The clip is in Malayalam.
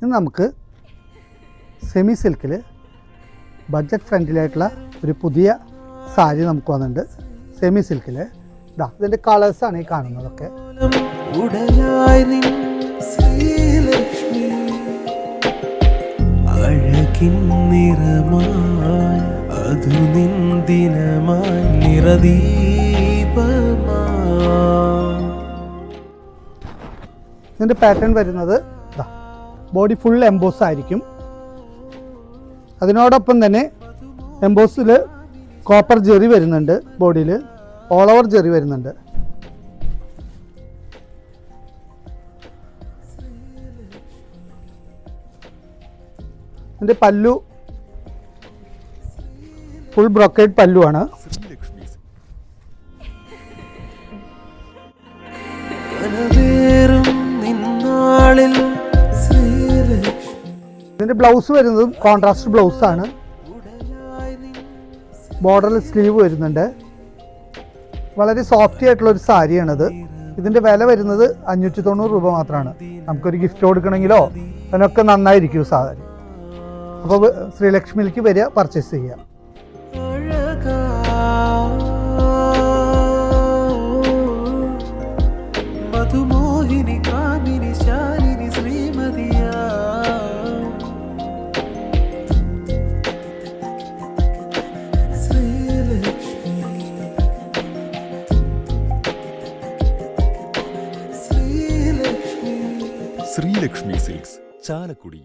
ഇന്ന് നമുക്ക് സെമി സിൽക്കിൽ ബഡ്ജറ്റ് ഫ്രണ്ട്ലിയായിട്ടുള്ള ഒരു പുതിയ സാരി നമുക്ക് വന്നിട്ടുണ്ട്. സെമി സിൽക്കിൽ ഇതിൻ്റെ കളേഴ്സാണ് ഈ കാണുന്നതൊക്കെ. ഇതിൻ്റെ പാറ്റേൺ വരുന്നത് ബോഡി ഫുൾ എംബോസ് ആയിരിക്കും. അതിനോടൊപ്പം തന്നെ എംബോസിൽ കോപ്പർ ജെറി വരുന്നുണ്ട്, ബോഡിയിൽ ഓൾ ഓവർ ജെറി വരുന്നുണ്ട്. ഇതിൻ്റെ പല്ലു ഫുൾ ബ്രോക്കേഡ് പല്ലുവാണ്. ഇതിൻ്റെ ബ്ലൗസ് വരുന്നതും കോൺട്രാസ്റ്റ് ബ്ലൗസാണ്. ബോർഡറിൽ സ്ലീവ് വരുന്നുണ്ട്. വളരെ സോഫ്റ്റി ആയിട്ടുള്ളൊരു സാരിയാണിത്. ഇതിൻ്റെ വില വരുന്നത് 590 രൂപ മാത്രമാണ്. നമുക്കൊരു ഗിഫ്റ്റ് കൊടുക്കണമെങ്കിലോ അതിനൊക്കെ നന്നായിരിക്കും സാരി. അപ്പോൾ ശ്രീലക്ഷ്മിയിലേക്ക് വരിക, പർച്ചേസ് ചെയ്യുക. ശ്രീലക്ഷ്മി സിൽക്സ്, ചാലക്കുടി.